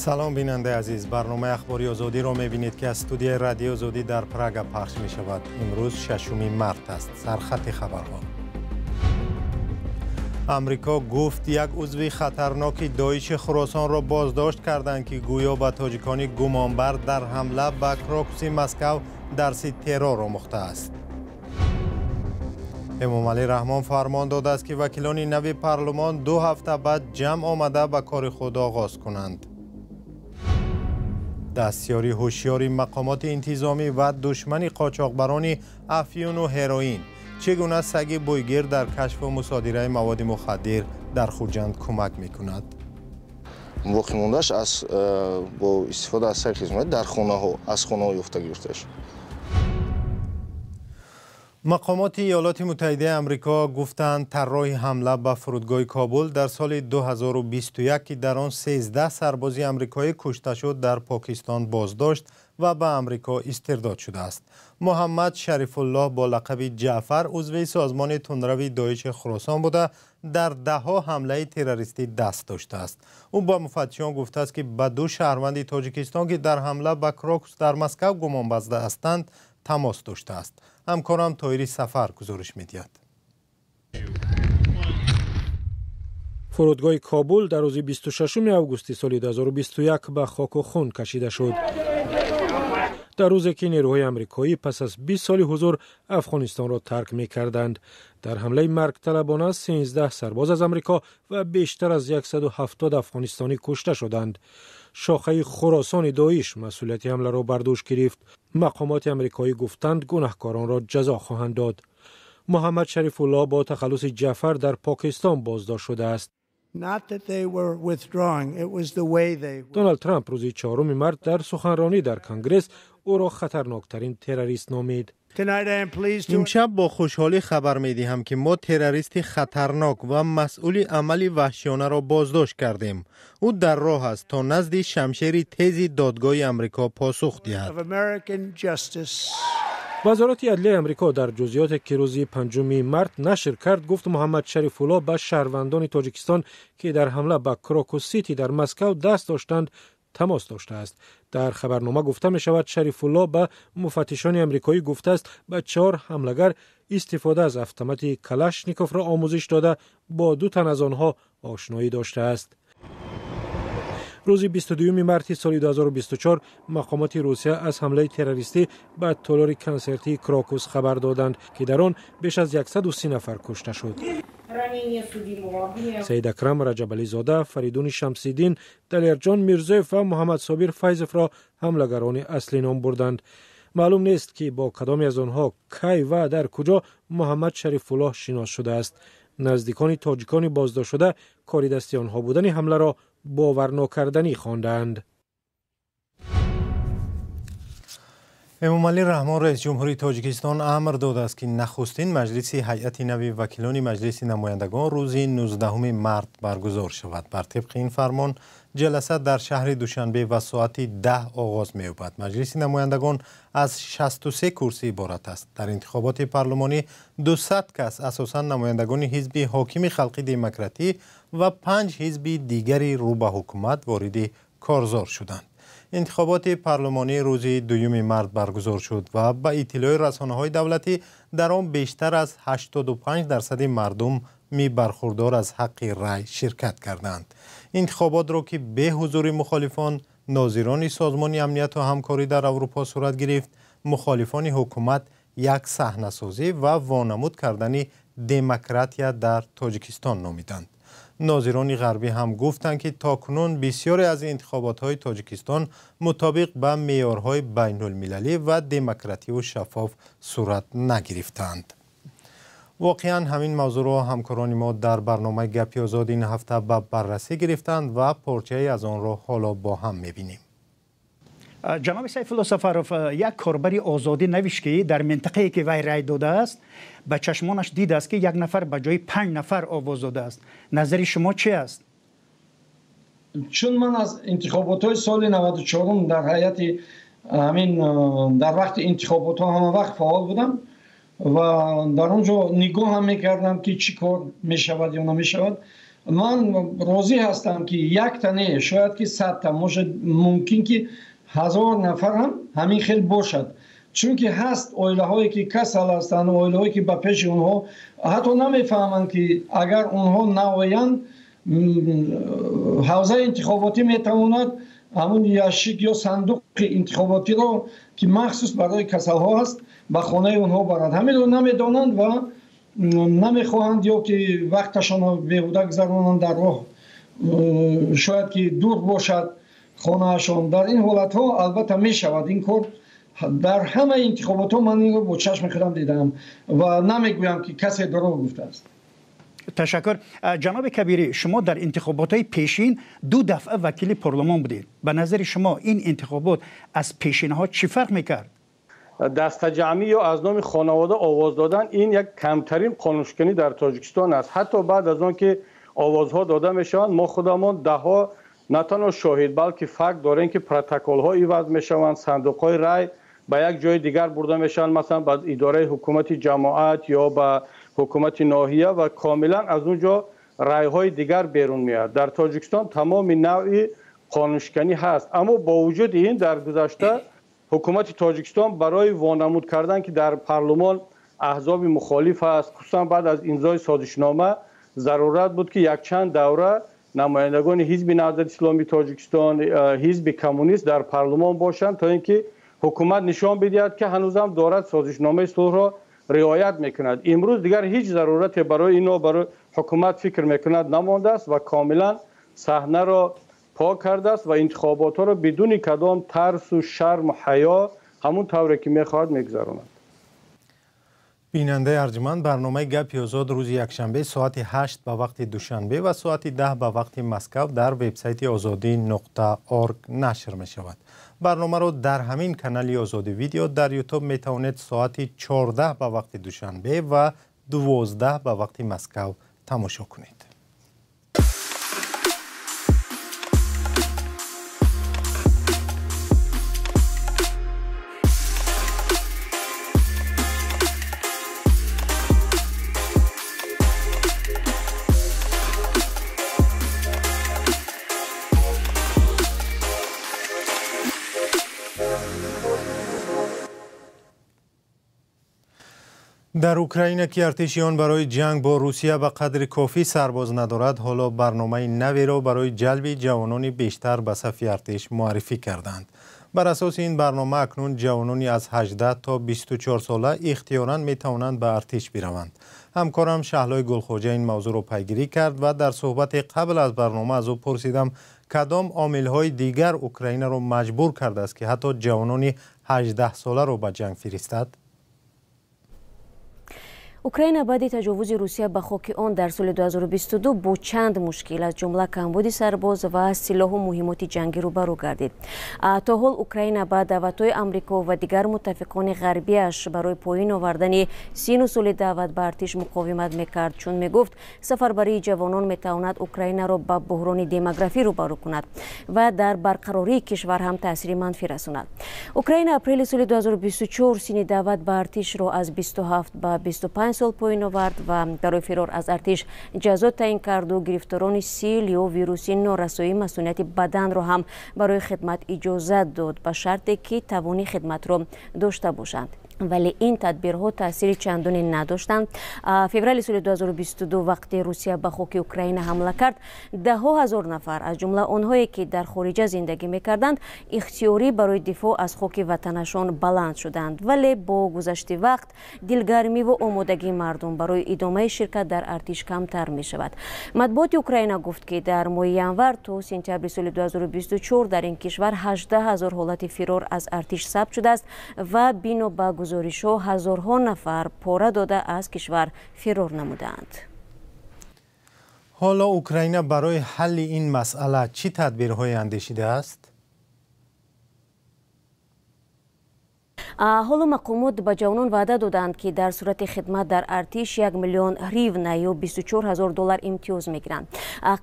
سلام بیننده عزیز، برنامه اخباری آزادی را می‌بینید که از استودیوی رادیو آزادی در پراگ پخش می‌شود. امروز 6 مارس است. سرخط خبرها. امریکا گفت یک عضو خطرناک داعش خراسان را بازداشت کردند که گویا به تاجیکان گمانبر در حمله به کراکوس مسکو درس ترور آموخته است. امامعلی رحمان فرمان داده است که وکیلان نوی پارلمان 2 هفته بعد جمع آمده به کار خود آغاز کنند. دستیاری هوشیاری مقامات انتظامی و دشمن قاچاقبران افیون و هروئین، چگونه سگ بویگیر در کشف و مصادره مواد مخدر در خوجند کمک میکند؟ باقی موندهش از با استفاده از سگ خدمت در خانه ها از خانه ها یافته گرفته شد. مقامات ایالات متحده آمریکا گفتند طراح حمله به فرودگاه کابل در سال 2021 که در آن 13 سرباز آمریکایی کشته شد در پاکستان بازداشت و به آمریکا استرداد شده است. محمد شریف الله با لقب جعفر عضو سازمان تندرو داعش خراسان بوده در دهها حمله تروریستی دست داشته است. او با مفتشان گفته است که به 2 شهروند تاجیکستان که در حمله به کراکوس در مسکو گمان بسته هستند تماس داشته است. همکارم طاهری سفر گزارش می‌دهد. فرودگاه کابل در روز 26 آگوست سال 2021 به خاک و خون کشیده شد. در روزی که نیروهای آمریکایی پس از 20 سال حضور افغانستان را ترک می‌کردند، در حمله مرگ طلبانه 13 سرباز از آمریکا و بیشتر از 170 افغانستانی کشته شدند. شاخه خراسان داعش مسئولیت حمله را بر دوش گرفت. مقامات آمریکایی گفتند گناهکاران را جزا خواهند داد. محمد شریف الله با تخلص جعفر در پاکستان بازداشت شده است. دونالد ترامپ روز 4 مارس در سخنرانی در کنگره او را خطرناکترین تروریست نامید. امشب با خوشحالی خبر می‌دهم که ما تروریست خطرناک و مسئول عمل وحشیانه را بازداشت کردیم. او در راه است تا نزد شمشیر تیز دادگاه آمریکا پاسخ دهد. وزارت عدلیه آمریکا در جزئیات که روز 5 مارس نشر کرد گفت محمد شریف الله به شهروندان تاجیکستان که در حمله به کراکوس سیتی در مسکو دست داشتند تماس داشته است. در خبرنامه گفته می شود شریف الله به مفتشان آمریکایی گفته است به 4 حمله‌گر استفاده از اتومات کلاشنیکوف را آموزش داده با 2 تن از آنها آشنایی داشته است. روز 22 مارس سال 2024 مقامات روسیه از حمله تروریستی به تالار کنسرتی کراکوس خبر دادند که در آن بیش از 130 نفر کشته شد. سید اکرم رجبعلی زاده، فریدون شمس‌الدین، دلیرجان میرزایف و محمد صابر فیضف را حمله‌گران اصلی نام بردند. معلوم نیست که با کدام از آنها کی و در کجا محمد شریف الله شناس شده است. نزدیکان تاجیکان بازداشت شده کار دستی آنها بودن حمله را باور ناکردنی خواندند. امامعلی رحمان رئیس جمهوری تاجیکستان امر داده است که نخستین مجلس هیئت نوی وکیلان مجلس نمایندگان روز 19 مارس برگزار شود. بر طبق این فرمان جلسه در شهر دوشنبه و ساعت 10 آغاز می‌یابد. مجلس نمایندگان از 63 کرسی عبارت است. در انتخابات پارلمانی 200 کس اساساً نمایندگان حزب حاکم خلقی دموکراتی و 5 حزب دیگری رو به حکومت وارد کارزار شدند. انتخابات پارلمانی روز 2 مارس برگزار شد و به اطلاع رسانه‌های دولتی در آن بیشتر از 85% مردم برخوردار از حق رای شرکت کردند. انتخابات را که به حضور مخالفان، ناظران سازمان امنیت و همکاری در اروپا صورت گرفت، مخالفان حکومت یک صحنه‌سازی و وانمود کردن دموکراتیا در تاجیکستان نامیدند. ناظران غربی هم گفتند که تاکنون بسیاری از انتخابات‌های تاجیکستان مطابق به معیارهای بین‌المللی و دموکراتی و شفاف صورت نگرفتند. واقعا همین موضوع را همکاران ما در برنامه گپی آزاد این هفته به بررسی گرفتند و پارچه از آن را حالا با هم می‌بینیم. جناب سیف الله سفروف، یک کاربر آزادی نوشت در منطقه‌ای که وی رای داده است به چشمانش دیده است که 1 نفر به جای 5 نفر آواز داده است. نظر شما چی است؟ چون من از انتخابات سال 94 در هیئت همین در وقت انتخابات ها همه وقت فعال بودم و در اونجا نگاه هم میکردم که چی کار میشود یا نمیشود. من راضی هستم که یک تنه شاید که 100 تا ممکن که 1000 نفر هم همین خیلی باشد، چون که هست اویله هایی که کسل هستند، اویله هایی که به پیش اونها حتی نمیفهمند که اگر اونها نوایند حوزه انتخاباتی میتواند همون یاشیک یا صندوق انتخاباتی رو که مخصوص برای کسل ها هست به خانه اونها برد. همین رو نمیدانند و نمیخواهند یا که وقتشان رو بیهوده گذرانند در راه، شاید که دور باشد خانهشان. در این حالت ها البته می شود این کار در همه انتخابات ها. من این رو با چشم خودم دیدم و نمیگویم که کسی دروغ گفته است. تشکر. جناب کبیری، شما در انتخابات های پیشین 2 دفعه وکیل پارلمان بودید. به نظر شما این انتخابات از پیشین ها چی فرق میکرد؟ دست جمعی یا از نام خانواده آواز دادن این یک کمترین قانونشکنی در تاجیکستان است. حتی بعد از آن که آوازها داده میشوند ما خودمان دهها نه تنها شاهد بلکه فکت داریم که پروتکل ها ایواز میشوند، صندوق های رای به یک جای دیگر برده میشن، مثلا به اداره حکومت جماعت یا به حکومت ناحیه و کاملا از اونجا رای های دیگر بیرون میاد. در تاجیکستان تمام نوع قانونشکنی هست، اما با وجود این در گذشته حکومت تاجیکستان برای وانمود کردن که در پارلمان احزاب مخالف است، خصوصا بعد از امضای سازشنامه ضرورت بود که یک چند دوره نمایندگان حزب نهضت اسلامی تاجیکستان، حزب کمونیست در پارلمان باشند تا اینکه حکومت نشان بدهد که هنوزم دارد سازشنامه صلح را رعایت میکند. امروز دیگر هیچ ضرورت برای اینو برای حکومت فکر میکند نمانده است و کاملا صحنه را پاک کرده است و انتخابات را بدون کدام ترس و شرم و حیا همون طوری که میخواهد میگذراند. بیننده ارجمند، برنامه گپی آزاد روز یکشنبه ساعت 8 به وقت دوشنبه و ساعت 10 به وقت مسکو در وبسایت azadi.org نشر می شود. برنامه را در همین کانال آزادی ویدیو در یوتیوب می توانید ساعت 14 به وقت دوشنبه و 12 به وقت مسکو تماشا کنید. در اوکراین که ارتشیان برای جنگ با روسیه به قدر کافی سرباز ندارد، حالا برنامه نوی را برای جلب جوانان بیشتر به صف ارتش معرفی کردند. بر اساس این برنامه اکنون جوانانی از 18 تا 24 ساله اختیاراً می توانند به ارتش بروند. همکارم شهلای گلخوجه این موضوع را پیگیری کرد و در صحبت قبل از برنامه از او پرسیدم کدام عامل‌های دیگر اوکراین را مجبور کرده است که حتی جوانان 18 ساله را به جنگ فرستد. اوکراین بعد تجاوز روسیه به خاک آن در سال 2022 با چند مشکل از جمله کمبود سرباز و سلاح و مهمات جنگی روبرو گردید. تا حال اوکراین با دعوت‌های آمریکا و دیگر متفقان غربیش برای پایین آوردن سین و سال دعوت به ارتش مقاومت میکرد، چون میگفت سفربری جوانان میتواند اوکراین را به بحران دموگرافی روبرو کند و در برقراری کشور هم تاثیر منفی رساند. اوکراین اپریل سال 2024 سین دعوت به ارتش را از 27 به 25 سال پایین آورد و برای فرار از ارتش جزا تعیین کرد و گرفتاران سیل یا ویروسی نارسایی مسئولیت بدن را هم برای خدمت اجازه داد به شرطی که توان خدمت را داشته باشند. ولی این تدبیرها تاثیر چندانی نداشتند. فوریه سال 2022 وقتی روسیه به خاک اوکراین حمله کرد، ده ها هزار نفر از جمله آنهایی که در خارج زندگی میکردند اختیاری برای دفاع از خاک وطنشان بلند شدند. ولی با گذشت وقت دلگرمی و آمادگی مردم برای ادامه شرکت در ارتش کمتر می شود. مطبوعات اوکراین گفت که در ماه ینور تا سپتامبر سال 2024 در این کشور 18,000 حالت فرار از ارتش ثبت شده است و بنا به گزارش‌ها هزارها نفر پاره داده از کشور فرار نمودند. حالا اوکراین برای حل این مسئله چه تدبیرهای اندیشیده است؟ ҳоло мақомот ба ҷавонон ваъда доданд ки дар сурати хидмат дар артиш 1 миллион гривна ё $24,000 имтиёз мегиранд.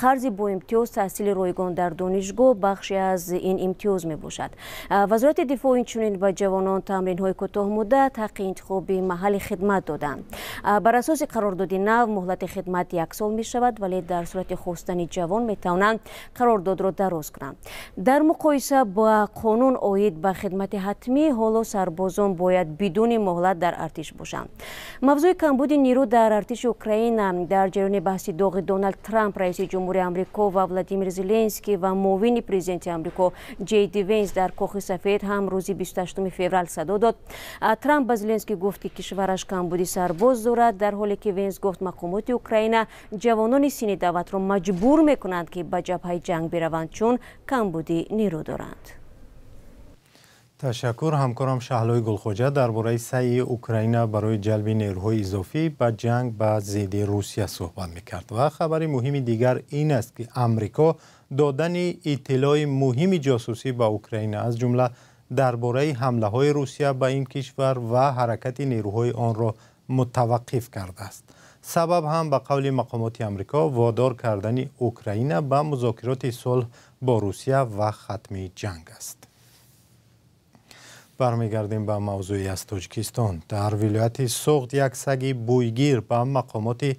қарзи бо имтиёз, таҳсили ройгон дар донишгоҳ бахше аз ин имтиёз мебошад. вазорати дифоъ инчунин ба ҷавонон тамринҳои кӯтоҳмуддат ҳаққи интихоби маҳалли хидмат доданд. бар асоси қарордоди нав муҳлати хидмат 1 сол мешавад, вале дар сурати хостани ҷавон метавонанд қарордодро дароз кунанд. дар муқоиса ба қонун оид ба хидмати ҳатмӣ, ҳоло сарбозон бояд бидуни моҳлат дар артиш бошанд. мавзӯи камбуди нирӯ дар артиши Украина дар ҷараёни баҳси доғи Доналд Трамп, раиси ҷумҳурии Амрико ва Владимир Зеленский ва муовини президенти Амрико Ҷей Ди Венс дар Кохи сафед ҳам рӯзи 28 феврал садо дод. Трамп ба Зеленский гуфт ки кишвараш камбуди сарбоз дорад, дар ҳоле ки Венс гуфт мақомоти Украина ҷавонони синни даъватро маҷбур мекунанд ки ба ҷабҳаи ҷанг бираванд, чун камбуди нирӯ доранд. ташаккур. ҳамкорам Шаҳлои Гулхоҷа дар бораи сайи Украина барои ҷалби нерӯҳои изофӣ ба ҷанг ба зидди Русия суҳбат мекард. Ва хабари муҳими дигар ин аст ки Амрико додани иттилои муҳими ҷосусӣ ба Украина аз ҷумла дар бораи ҳамлаҳои Русия ба ин кишвар ва ҳаракати нерӯҳои онро мутаваққиф кардааст. сабаб ҳам ба қавли мақомоти Амрико водор кардани Украина ба музокироти сулҳ бо Русия ва хатми ҷанг аст. бармегардем ба мавзӯи аз Тоҷикистон. Дар вилояти Суғд як саги бӯйгир ба мақомоти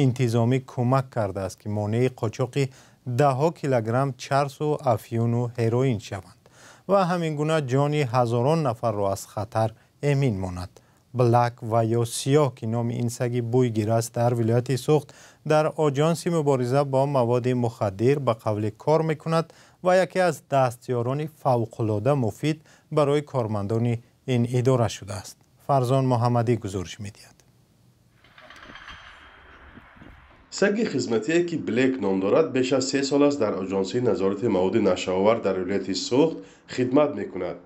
интизомӣ кӯмак кардааст ки монеи қочоқи 10 килограмм чарсу афюну ҳероин шаванд ва ҳамин гуна ҷони ҳазорон нафарро аз хатар эмин монад. Блак ва ё сиёҳ ки номи ин саги бӯйгир аст, дар вилояти Суғд дар оҷонси мубориза бо маводи мухаддир ба қавле кор мекунад ва яке аз дастёрони фавқулода муфид барои кормандони ин идора шудааст. Фарзон Муҳаммадӣ гузориш медиҳад. саги хизматие ки Блек ном дорад, беш аз 3 сол аст дар оҷонсии назорати маводи нашаовар дар вилояти Суғд хидмат мекунад.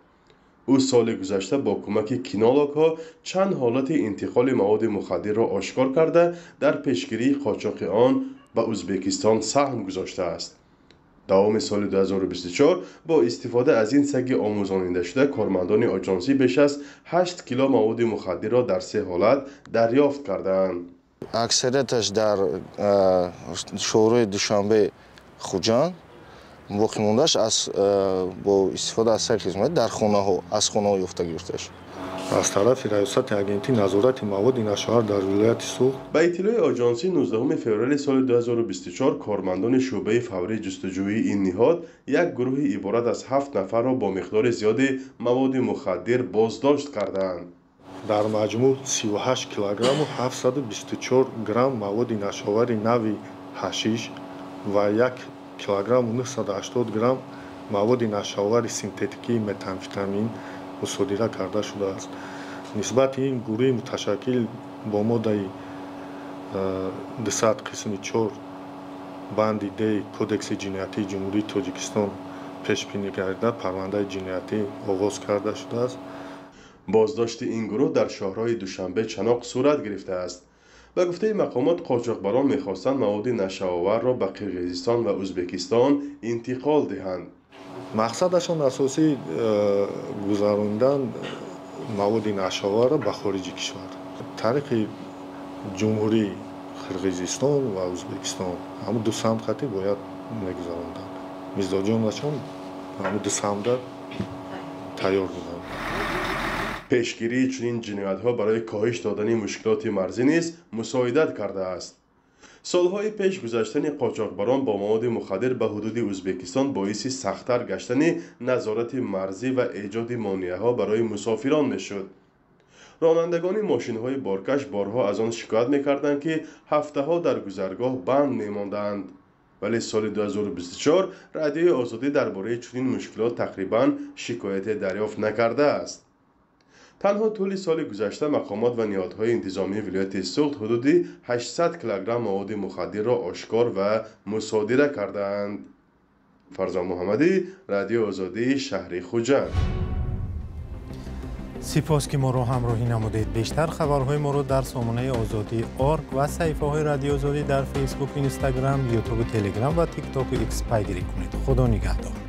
ӯ соли гузашта бо кӯмаки кинологҳо чанд ҳолати интиқоли маводи мухаддирро ошкор карда, дар пешгирии қочоқи он ба Узбекистон саҳм гузоштааст. давоми соли 2024 бо истифода аз ин саги омӯзониндашуда кормандони оҷонсӣ беш аз 8 кило маводи мухаддирро дар 3 ҳолат дарёфт кардаанд. аксарияташ дар шоҳраи Душанбе Хуҷанд воқеъ мондааш бо истифода аз саги хизмат дар хонаҳо аз хонаҳо ёфта гирифта шуд. аз тарафи раёсати агентии назорати маводи нашоар дар вилояти Суғд. ба иттилои оҷонсӣ 19 феврали соли 2024 кормандони шӯъбаи фаврии ҷустуҷӯии ин ниҳод як гурӯҳи иборат аз 7 нафарро бо миқдори зиёди маводи мухаддир боздошт кардаанд. дар маҷмӯъ 38 килограмму 724 грамм маводи нашовари нави ҳашиш ва 1 килограмму 980 грамм маводи нашовари синтетикии метамфетамин мусодира карда шудааст. нисбати ин гурӯҳи муташаккил бо моддаи 200 қисми 4 банди д кодекси ҷиноятии ҷумҳурии Тоҷикистон пешбинӣ гардида парвандаи ҷиноятӣ оғоз карда шудааст. боздошти ин гурӯҳ дар шоҳрҳои Душанбе чаноқ сурат гирифтааст. ба гуфтаи мақомот қочоқбарон мехостанд маводи нашаоварро ба Қирғизистон ва Узбекистон интиқол диҳанд. мақсадашон асосии гузарондан маводи нашаоварро ба хориҷи кишвар тариқи ҷумҳурии Қирғизистон ва Узбекистон ҳамун ду самтхати бояд мегузаронданд. мизоҷонашон ҳамун ду самда тайёр буданд. пешгирии чунин ҷиноятҳо барои коҳиш додани мушкилоти марзӣ низ мусоидат кардааст. солҳои пеш гузаштани қочоқбарон бо маводи мухаддир ба ҳудуди Узбекистон боиси сахттар гаштани назорати марзӣ ва эҷоди монеаҳо барои мусофирон мешуд. ронандагони мошинҳои боркаш борҳо аз он шикоят мекарданд ки ҳафтаҳо дар гузаргоҳ банд мемонданд. вале соли 2024 радиои озодӣ дар бораи чунин мушкилот тақрибан шикояте дарёфт накардааст. танҳо тӯли соли гузашта мақомот ва ниҳодҳои интизомии вилояти Суғд ҳудуди 800 килограмм маводи мухаддирро ошкор ва мусодира кардаанд. фарзон муҳаммадӣ, радиои озодии шаҳри Хуҷанд. сипос ки моро ҳамроҳӣ намудед. бештар хабарҳои моро дар сомонаи озодӣ орг ва саҳифаҳои радиои озодӣ дар фейсбук, инстаграм, ютуб, телеграм ва тиктоку икс пайгирӣ кунед. худо нигаҳдор.